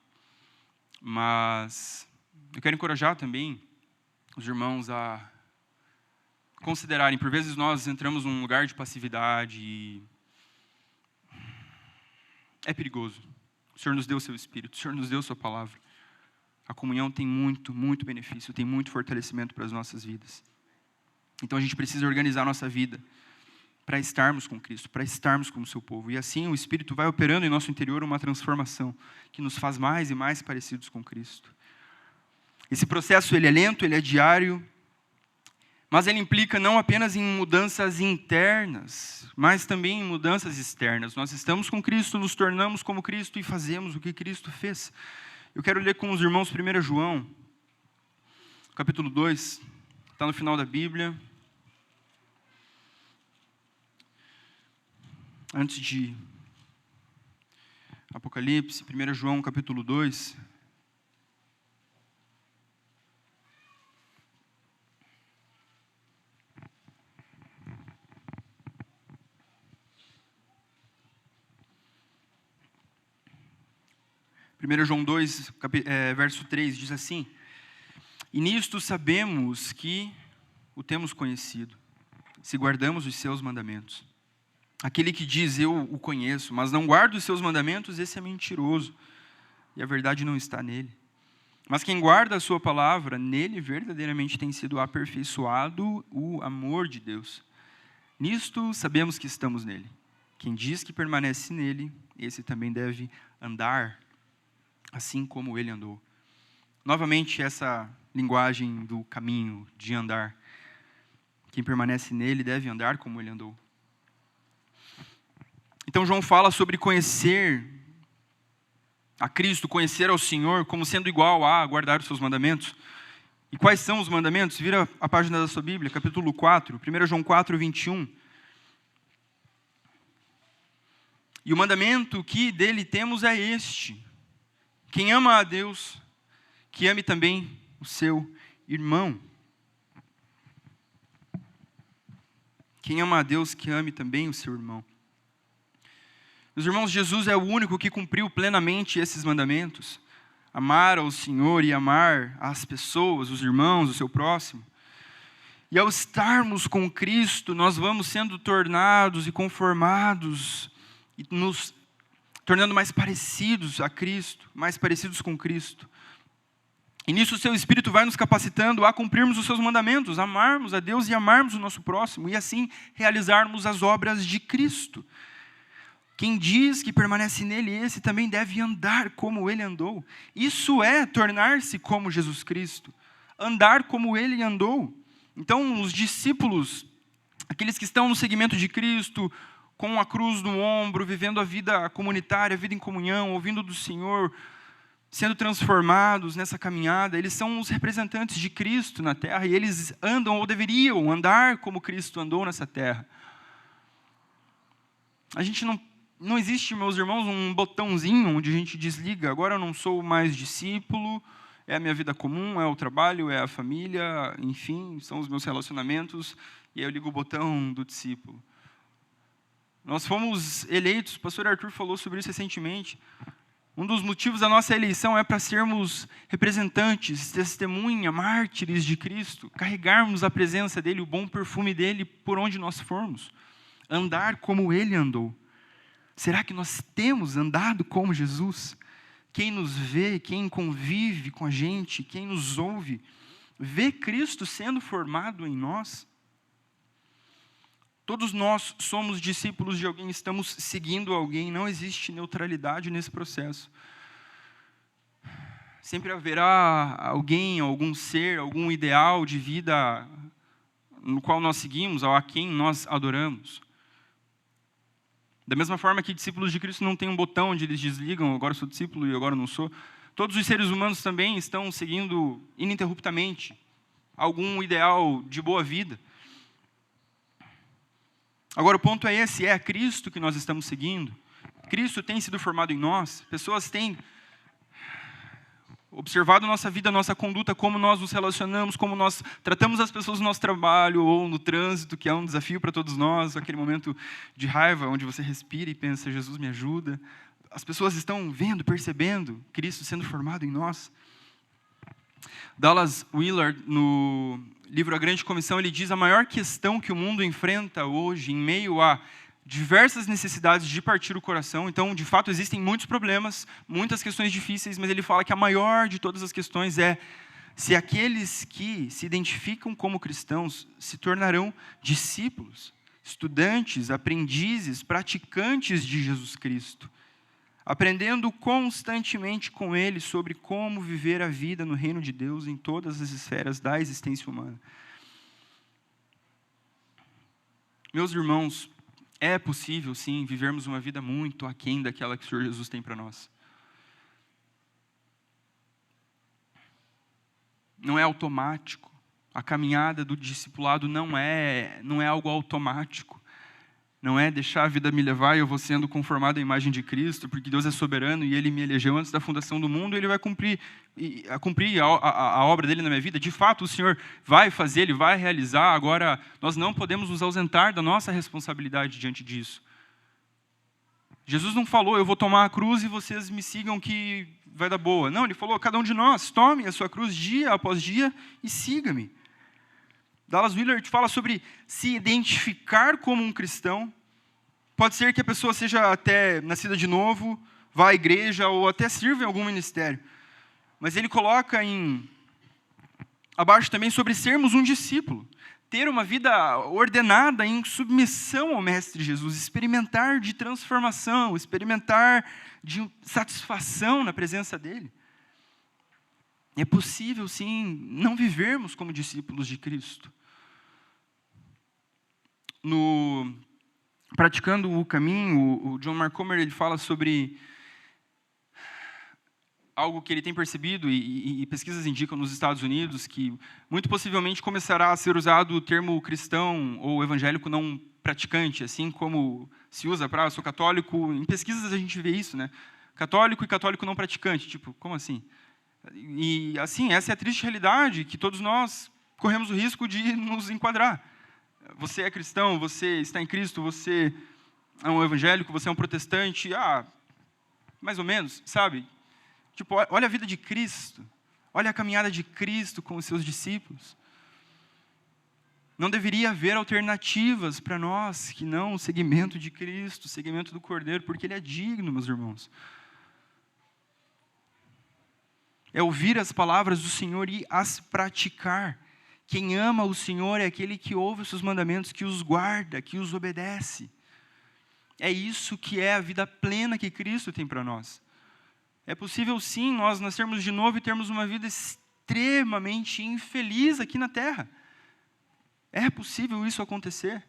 mas eu quero encorajar também os irmãos a considerarem, por vezes nós entramos num lugar de passividade e é perigoso. O Senhor nos deu o seu Espírito, o Senhor nos deu a sua palavra. A comunhão tem muito, muito benefício, tem muito fortalecimento para as nossas vidas. Então a gente precisa organizar a nossa vida para estarmos com Cristo, para estarmos com o seu povo. E assim o Espírito vai operando em nosso interior uma transformação que nos faz mais e mais parecidos com Cristo. Esse processo ele é lento, ele é diário, mas ele implica não apenas em mudanças internas, mas também em mudanças externas. Nós estamos com Cristo, nos tornamos como Cristo e fazemos o que Cristo fez. Eu quero ler com os irmãos 1 João, capítulo 2, está no final da Bíblia. Antes de Apocalipse, 1 João, capítulo 2. João 2, verso 3, diz assim: E nisto sabemos que o temos conhecido, se guardamos os seus mandamentos. Aquele que diz, eu o conheço, mas não guarda os seus mandamentos, esse é mentiroso, e a verdade não está nele. Mas quem guarda a sua palavra, nele verdadeiramente tem sido aperfeiçoado o amor de Deus. Nisto sabemos que estamos nele. Quem diz que permanece nele, esse também deve andar assim como ele andou. Novamente, essa linguagem do caminho, de andar. Quem permanece nele deve andar como ele andou. Então, João fala sobre conhecer a Cristo, conhecer ao Senhor, como sendo igual a guardar os seus mandamentos. E quais são os mandamentos? Vira a página da sua Bíblia, capítulo 4, 1 João 4, 21. E o mandamento que dele temos é este: quem ama a Deus, que ame também o seu irmão. Quem ama a Deus, que ame também o seu irmão. Meus irmãos, Jesus é o único que cumpriu plenamente esses mandamentos. Amar ao Senhor e amar as pessoas, os irmãos, o seu próximo. E ao estarmos com Cristo, nós vamos sendo tornados e conformados, e nos tornando mais parecidos a Cristo, mais parecidos com Cristo. E nisso o seu Espírito vai nos capacitando a cumprirmos os seus mandamentos, amarmos a Deus e amarmos o nosso próximo, e assim realizarmos as obras de Cristo. Quem diz que permanece nele, esse também deve andar como ele andou. Isso é tornar-se como Jesus Cristo. Andar como ele andou. Então, os discípulos, aqueles que estão no seguimento de Cristo, com a cruz no ombro, vivendo a vida comunitária, a vida em comunhão, ouvindo do Senhor, sendo transformados nessa caminhada, eles são os representantes de Cristo na terra, e eles andam, ou deveriam andar como Cristo andou nessa terra. A gente não existe, meus irmãos, um botãozinho onde a gente desliga, agora eu não sou mais discípulo, é a minha vida comum, é o trabalho, é a família, enfim, são os meus relacionamentos, e aí eu ligo o botão do discípulo. Nós fomos eleitos, o pastor Arthur falou sobre isso recentemente, um dos motivos da nossa eleição é para sermos representantes, testemunha, mártires de Cristo, carregarmos a presença dele, o bom perfume dele por onde nós formos, andar como ele andou. Será que nós temos andado como Jesus? Quem nos vê, quem convive com a gente, quem nos ouve, vê Cristo sendo formado em nós? Todos nós somos discípulos de alguém, estamos seguindo alguém, não existe neutralidade nesse processo. Sempre haverá alguém, algum ser, algum ideal de vida no qual nós seguimos, ou a quem nós adoramos. Da mesma forma que discípulos de Cristo não têm um botão onde eles desligam, agora sou discípulo e agora não sou. Todos os seres humanos também estão seguindo ininterruptamente algum ideal de boa vida. Agora o ponto é esse, é a Cristo que nós estamos seguindo. Cristo tem sido formado em nós, pessoas têm observado nossa vida, nossa conduta, como nós nos relacionamos, como nós tratamos as pessoas no nosso trabalho ou no trânsito, que é um desafio para todos nós, aquele momento de raiva, onde você respira e pensa, Jesus me ajuda. As pessoas estão vendo, percebendo Cristo sendo formado em nós. Dallas Willard, no livro A Grande Comissão, ele diz: a maior questão que o mundo enfrenta hoje, em meio a diversas necessidades de partir o coração. Então, de fato, existem muitos problemas, muitas questões difíceis, mas ele fala que a maior de todas as questões é se aqueles que se identificam como cristãos se tornarão discípulos, estudantes, aprendizes, praticantes de Jesus Cristo, aprendendo constantemente com Ele sobre como viver a vida no reino de Deus em todas as esferas da existência humana. Meus irmãos, é possível, sim, vivermos uma vida muito aquém daquela que o Senhor Jesus tem para nós. não é automático. A caminhada do discipulado não é algo automático. Não é deixar a vida me levar e eu vou sendo conformado à imagem de Cristo, porque Deus é soberano e Ele me elegeu antes da fundação do mundo, e Ele vai cumprir a obra dEle na minha vida. De fato, o Senhor vai fazer, Ele vai realizar. Agora, nós não podemos nos ausentar da nossa responsabilidade diante disso. Jesus não falou, eu vou tomar a cruz e vocês me sigam que vai dar boa. Não, Ele falou, cada um de nós, tome a sua cruz dia após dia e siga-me. Dallas Willard fala sobre se identificar como um cristão. Pode ser que a pessoa seja até nascida de novo, vá à igreja ou até sirva em algum ministério. Mas ele coloca abaixo também sobre sermos um discípulo. Ter uma vida ordenada em submissão ao Mestre Jesus. Experimentar de transformação, experimentar de satisfação na presença dEle. É possível, sim, não vivermos como discípulos de Cristo. No Praticando o Caminho, o John Mark Comer, ele fala sobre algo que ele tem percebido, e pesquisas indicam nos Estados Unidos, que muito possivelmente começará a ser usado o termo cristão ou evangélico não praticante, assim como se usa para sou católico. Em pesquisas a gente vê isso, né? Católico e católico não praticante, tipo, como assim? E assim, essa é a triste realidade que todos nós corremos o risco de nos enquadrar. Você é cristão, você está em Cristo, você é um evangélico, você é um protestante, mais ou menos, sabe? Tipo, olha a vida de Cristo, olha a caminhada de Cristo com os seus discípulos. Não deveria haver alternativas para nós que não o seguimento de Cristo, o seguimento do Cordeiro, porque Ele é digno, meus irmãos. É ouvir as palavras do Senhor e as praticar. Quem ama o Senhor é aquele que ouve os seus mandamentos, que os guarda, que os obedece. É isso que é a vida plena que Cristo tem para nós. É possível, sim, nós nascermos de novo e termos uma vida extremamente infeliz aqui na terra. É possível isso acontecer.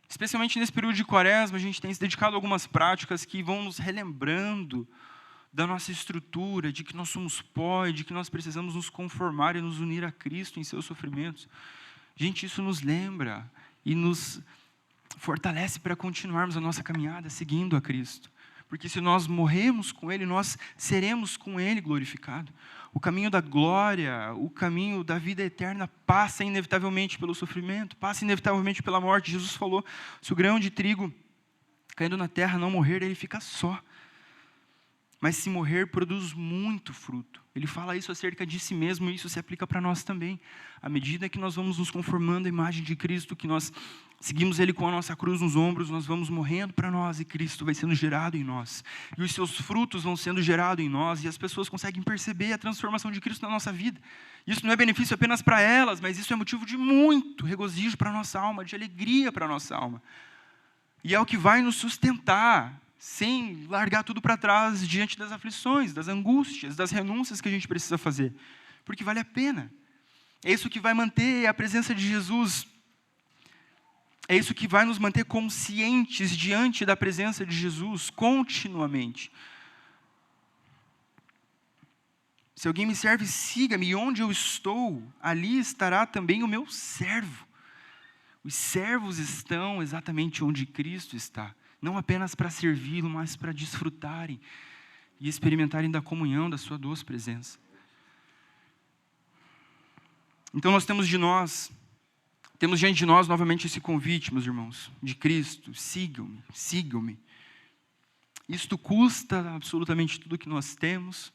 Especialmente nesse período de Quaresma, a gente tem se dedicado a algumas práticas que vão nos relembrando da nossa estrutura, de que nós somos pó, de que nós precisamos nos conformar e nos unir a Cristo em seus sofrimentos. Gente, isso nos lembra e nos fortalece para continuarmos a nossa caminhada seguindo a Cristo. Porque se nós morremos com Ele, nós seremos com Ele glorificado. O caminho da glória, o caminho da vida eterna passa inevitavelmente pelo sofrimento, passa inevitavelmente pela morte. Jesus falou, se o grão de trigo caindo na terra não morrer, ele fica só. Mas se morrer, produz muito fruto. Ele fala isso acerca de si mesmo e isso se aplica para nós também. À medida que nós vamos nos conformando à imagem de Cristo, que nós seguimos Ele com a nossa cruz nos ombros, nós vamos morrendo para nós e Cristo vai sendo gerado em nós. E os seus frutos vão sendo gerados em nós e as pessoas conseguem perceber a transformação de Cristo na nossa vida. Isso não é benefício apenas para elas, mas isso é motivo de muito regozijo para a nossa alma, de alegria para a nossa alma. E é o que vai nos sustentar, sem largar tudo para trás diante das aflições, das angústias, das renúncias que a gente precisa fazer. Porque vale a pena. É isso que vai manter a presença de Jesus. É isso que vai nos manter conscientes diante da presença de Jesus continuamente. Se alguém me serve, siga-me, e onde eu estou, ali estará também o meu servo. Os servos estão exatamente onde Cristo está. Não apenas para servi-lo, mas para desfrutarem e experimentarem da comunhão da sua doce presença. Então nós temos diante de nós novamente esse convite, meus irmãos, de Cristo, sigam-me, sigam-me. Isto custa absolutamente tudo que nós temos,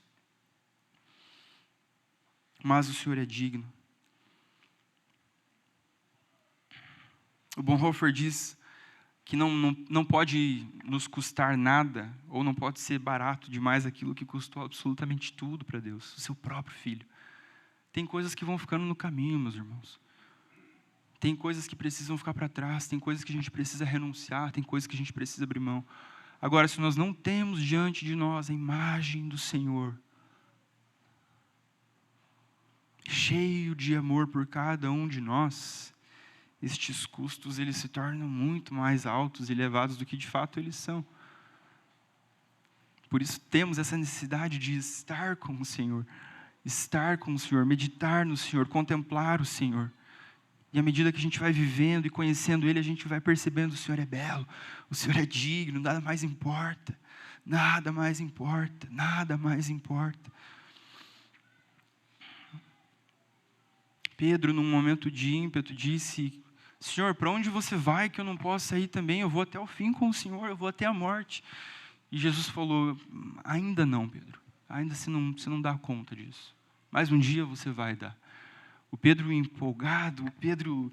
mas o Senhor é digno. O Bonhoeffer diz que não pode nos custar nada, ou não pode ser barato demais aquilo que custou absolutamente tudo para Deus, o seu próprio Filho. Tem coisas que vão ficando no caminho, meus irmãos. Tem coisas que precisam ficar para trás, tem coisas que a gente precisa renunciar, tem coisas que a gente precisa abrir mão. Agora, se nós não temos diante de nós a imagem do Senhor, cheio de amor por cada um de nós, estes custos eles se tornam muito mais altos e elevados do que de fato eles são. Por isso temos essa necessidade de estar com o Senhor estar com o Senhor, meditar no Senhor, contemplar o Senhor. E à medida que a gente vai vivendo e conhecendo Ele, a gente vai percebendo: o Senhor é belo, o Senhor é digno, nada mais importa, nada mais importa, nada mais importa. Pedro, num momento de ímpeto, disse: Senhor, para onde você vai que eu não possa ir também? Eu vou até o fim com o Senhor, eu vou até a morte. E Jesus falou: ainda não, Pedro, ainda você não dá conta disso, mas um dia você vai dar. O Pedro empolgado, o Pedro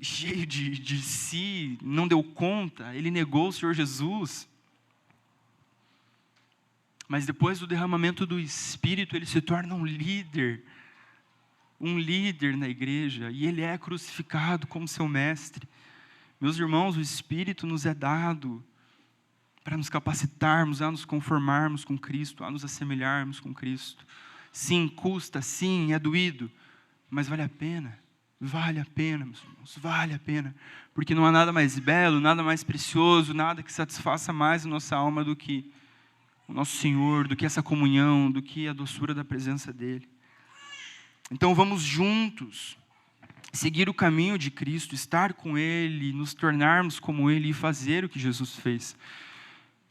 cheio de si, não deu conta, ele negou o Senhor Jesus. Mas depois do derramamento do Espírito, ele se torna um líder na igreja, e ele é crucificado como seu mestre. Meus irmãos, o Espírito nos é dado para nos capacitarmos a nos conformarmos com Cristo, a nos assemelharmos com Cristo. Sim, custa, sim, é doído, mas vale a pena, meus irmãos, vale a pena, porque não há nada mais belo, nada mais precioso, nada que satisfaça mais a nossa alma do que o nosso Senhor, do que essa comunhão, do que a doçura da presença dEle. Então vamos juntos seguir o caminho de Cristo, estar com Ele, nos tornarmos como Ele e fazer o que Jesus fez.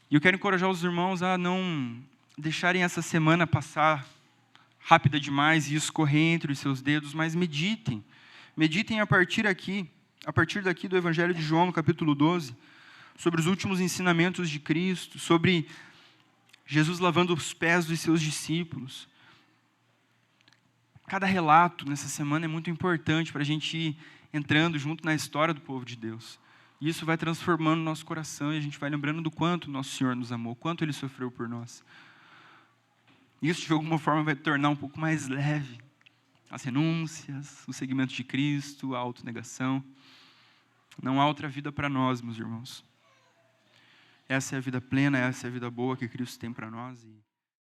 E eu quero encorajar os irmãos a não deixarem essa semana passar rápida demais e escorrer entre os seus dedos, mas meditem. Meditem a partir daqui do Evangelho de João, no capítulo 12, sobre os últimos ensinamentos de Cristo, sobre Jesus lavando os pés dos seus discípulos. Cada relato nessa semana é muito importante para a gente ir entrando junto na história do povo de Deus. E isso vai transformando o nosso coração e a gente vai lembrando do quanto nosso Senhor nos amou, quanto Ele sofreu por nós. Isso, de alguma forma, vai tornar um pouco mais leve as renúncias, o seguimento de Cristo, a autonegação. Não há outra vida para nós, meus irmãos. Essa é a vida plena, essa é a vida boa que Cristo tem para nós.